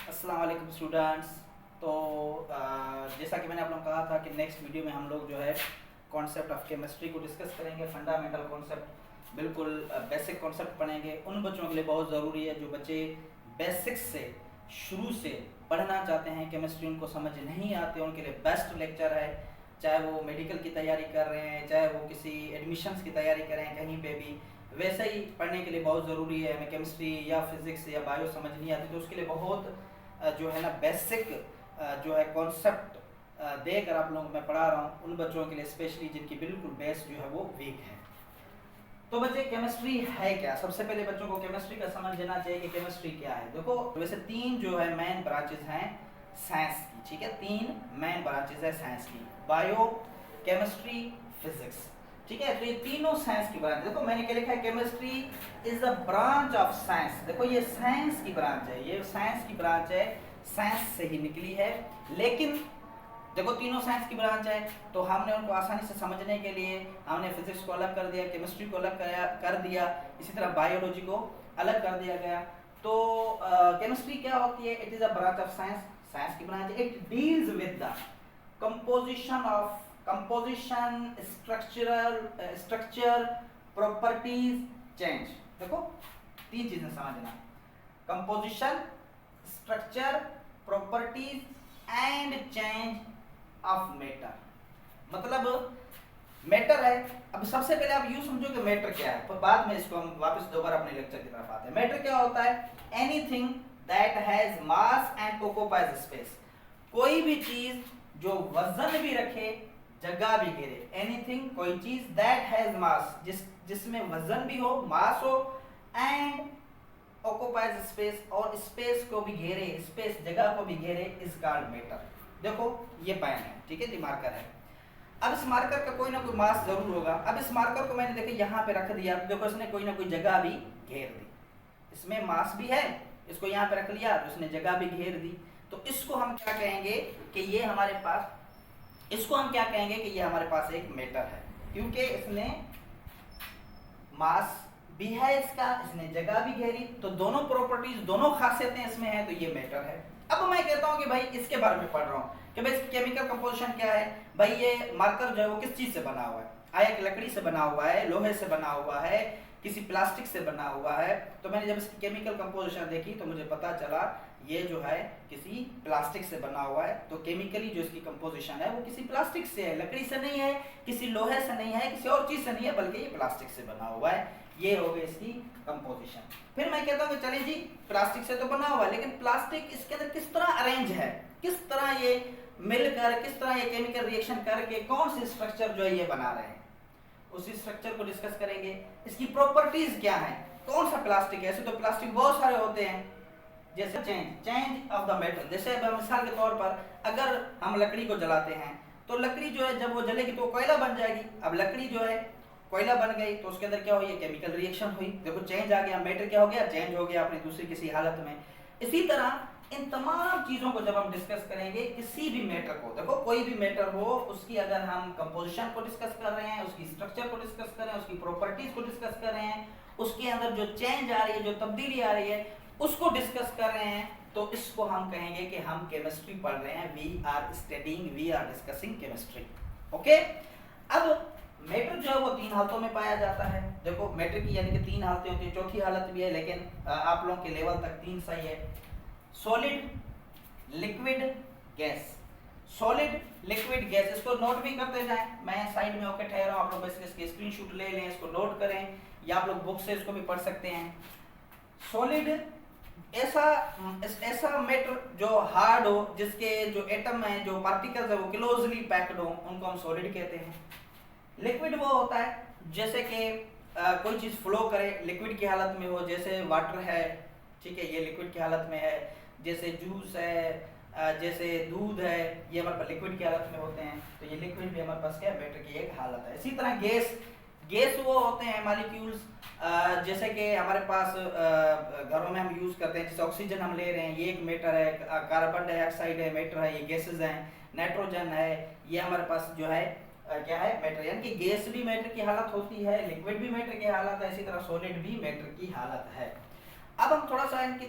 अस्सलाम वालेकुम स्टूडेंट्स। तो जैसा कि मैंने आप लोगों को कहा था कि नेक्स्ट वीडियो में हम लोग जो है कॉन्सेप्ट ऑफ केमिस्ट्री को डिस्कस करेंगे। फंडामेंटल कॉन्सेप्ट, बिल्कुल बेसिक कॉन्सेप्ट पढ़ेंगे। उन बच्चों के लिए बहुत ज़रूरी है जो बच्चे बेसिक्स से शुरू से पढ़ना चाहते हैं, केमिस्ट्री उनको समझ नहीं आते, उनके लिए बेस्ट लेक्चर है। चाहे वो मेडिकल की तैयारी कर रहे हैं, चाहे वो किसी एडमिशन्स की तैयारी कर रहे हैं, कहीं पे भी वैसे ही पढ़ने के लिए बहुत ज़रूरी है। हमें केमिस्ट्री या फिज़िक्स या बायो समझ नहीं आती तो उसके लिए बहुत जो है ना बेसिक जो है कॉन्सेप्ट देकर आप लोगों को मैं पढ़ा रहा हूँ, उन बच्चों के लिए स्पेशली जिनकी बिल्कुल बेस जो है वो वीक है। तो बच्चे केमिस्ट्री है क्या? सबसे पहले बच्चों को केमिस्ट्री का समझ लेना चाहिए कि केमिस्ट्री क्या है। देखो वैसे तीन जो है मेन ब्रांचेस हैं साइंस की, ठीक है। तीन मेन ब्रांचेस है साइंस की, बायो, केमिस्ट्री, फिजिक्स, ठीक है। तो ये तीनों साइंस की ब्रांच। देखो मैंने क्या लिखा है, chemistry is the branch of science. देखो ये साइंस की ब्रांच है, ये साइंस की ब्रांच है, साइंस से ही निकली है। लेकिन देखो तीनों साइंस की ब्रांच है तो हमने उनको आसानी से समझने के लिए हमने फिजिक्स को अलग कर दिया, केमिस्ट्री को अलग कर दिया, इसी तरह बायोलॉजी को अलग कर दिया गया। तो केमिस्ट्री क्या होती है? It is a branch of science, science की ब्रांच। It deals with the composition structure properties change. देखो तीन चीजें समझना, composition, structure, properties and change of matter. मतलब मैटर है। अब सबसे पहले आप यूं समझो कि मैटर क्या है, पर बाद में इसको हम वापस दोबारा अपने लेक्चर की तरफ आते हैं। मैटर क्या होता है? Anything that has mass and occupies space. कोई भी चीज जो वजन भी रखे, जगह भी घेरे। एनीथिंग, कोई चीज, दैट हैज मास, जिसमें वजन भी हो, मास हो, एंड ऑक्युपाइज स्पेस, और स्पेस को भी घेरे, स्पेस जगह को भी घेरे, इज कॉल्ड मैटर। देखो ये पेन है, ठीक है, ये मार्कर है। अब इस मार्कर का कोई ना कोई मास जरूर होगा। अब इस मार्कर को मैंने देखो यहाँ पे रख दिया, देखो इसने कोई ना कोई जगह भी घेर दी, इसमें मास भी है, इसको यहाँ पे रख लिया तो इसने जगह भी घेर दी। तो इसको हम क्या कहेंगे कि ये हमारे पास, इसको हम क्या कहेंगे कि ये हमारे पास एक मैटर है, क्योंकि इसने मास भी है इसका, इसने जगह भी घेरी, तो दोनों प्रॉपर्टीज, दोनों खासियतें इसमें हैं, तो ये मैटर है। अब मैं कहता हूं कि भाई इसके बारे में पढ़ रहा हूं कि भाई इसकी केमिकल कंपोजिशन क्या है। भाई ये मार्कर जो है वो किस चीज से बना हुआ है? आया कि लकड़ी से बना हुआ है, लोहे से बना हुआ है, किसी प्लास्टिक से बना हुआ है। तो मैंने जब इसकी केमिकल कंपोजिशन देखी तो मुझे पता चला ये जो है किसी प्लास्टिक से बना हुआ है। तो केमिकली जो इसकी कंपोजिशन है वो किसी प्लास्टिक से है, लकड़ी से नहीं है, किसी लोहे से नहीं है, किसी और चीज से नहीं है, बल्कि ये प्लास्टिक से बना हुआ है। ये हो गई इसकी कंपोजिशन। फिर मैं कहता हूँ कि चलिए जी प्लास्टिक से तो बना हुआ है, लेकिन प्लास्टिक इसके अंदर किस तरह अरेंज है, किस तरह ये मिलकर, किस तरह ये केमिकल रिएक्शन करके कौन सी स्ट्रक्चर जो है ये बना रहे हैं, उसी स्ट्रक्चर को डिस्कस करेंगे। इसकी प्रॉपर्टीज क्या है, कौन सा प्लास्टिक है? ऐसे तो प्लास्टिक बहुत सारे होते हैं, जैसे चेंज ऑफ द मेटल। जैसे मिसाल के तौर पर अगर हम लकड़ी को जलाते हैं तो लकड़ी जो है जब वो जलेगी तो कोयला बन जाएगी। अब लकड़ी जो है कोयला बन गई तो उसके अंदर क्या हुई? केमिकल रिएक्शन हुई, देखो चेंज आ गया, मैटर क्या हो गया? चेंज हो गया अपनी दूसरी किसी हालत में। इसी तरह इन तमाम चीजों को जब हम डिस्कस करेंगे, किसी भी मैटर को, देखो कोई भी मैटर हो, उसकी अगर हम कंपोजिशन को डिस्कस कर रहे हैं, उसकी स्ट्रक्चर को डिस्कस कर रहे हैं, उसकी प्रॉपर्टीज को डिस्कस कर रहे हैं, उसके अंदर जो चेंज आ रही है, जो तब्दीली आ रही है, उसको डिस्कस कर रहे हैं, तो इसको हम कहेंगे कि हम केमिस्ट्री पढ़ रहे हैं। We are studying, we are discussing chemistry. Okay. अब मैटर जो है वो तीन हालतों में पाया जाता है। देखो मैटर की यानी कि तीन हालतें होती है, चौथी हालत भी है, लेकिन आप लोगों के लेवल तक तीन सही है। Solid, liquid, gas. Solid, liquid, gas, इसको नोट भी करते जाएं। मैं साइड में होकर ठहरा हूं, आप लोग बस इसके स्क्रीनशॉट ले लें, इसको नोट करें, या आप लोग बुक से इसको भी पढ़ सकते हैं। सॉलिड ऐसा मैटर जो हार्ड हो, जिसके जो एटम है, जो पार्टिकल्स है वो क्लोजली पैक्ड हो, उनको हम सॉलिड कहते हैं। लिक्विड वो होता है जैसे कि कोई चीज फ्लो करे, लिक्विड की हालत में हो, जैसे वाटर है, ठीक है, ये लिक्विड की हालत में है। जैसे जूस है, जैसे दूध है, ये हमारे पास लिक्विड की हालत में होते हैं। तो ये लिक्विड भी हमारे पास क्या है? मैटर की एक हालत है। इसी तरह गैस वो होते हैं मॉलिक्यूल्स, जैसे कि हमारे पास घरों में हम यूज करते हैं, जैसे ऑक्सीजन हम ले रहे हैं, ये एक मैटर है, कार्बन डाइऑक्साइड है, मैटर है, ये गैसेज हैं, नाइट्रोजन है, ये हमारे पास जो है क्या है? मैटर। यानी कि गैस भी मैटर की हालत होती है, लिक्विड भी मैटर की हालत है, इसी तरह सॉलिड भी मैटर की हालत है। अब हम थोड़ा सा इनकी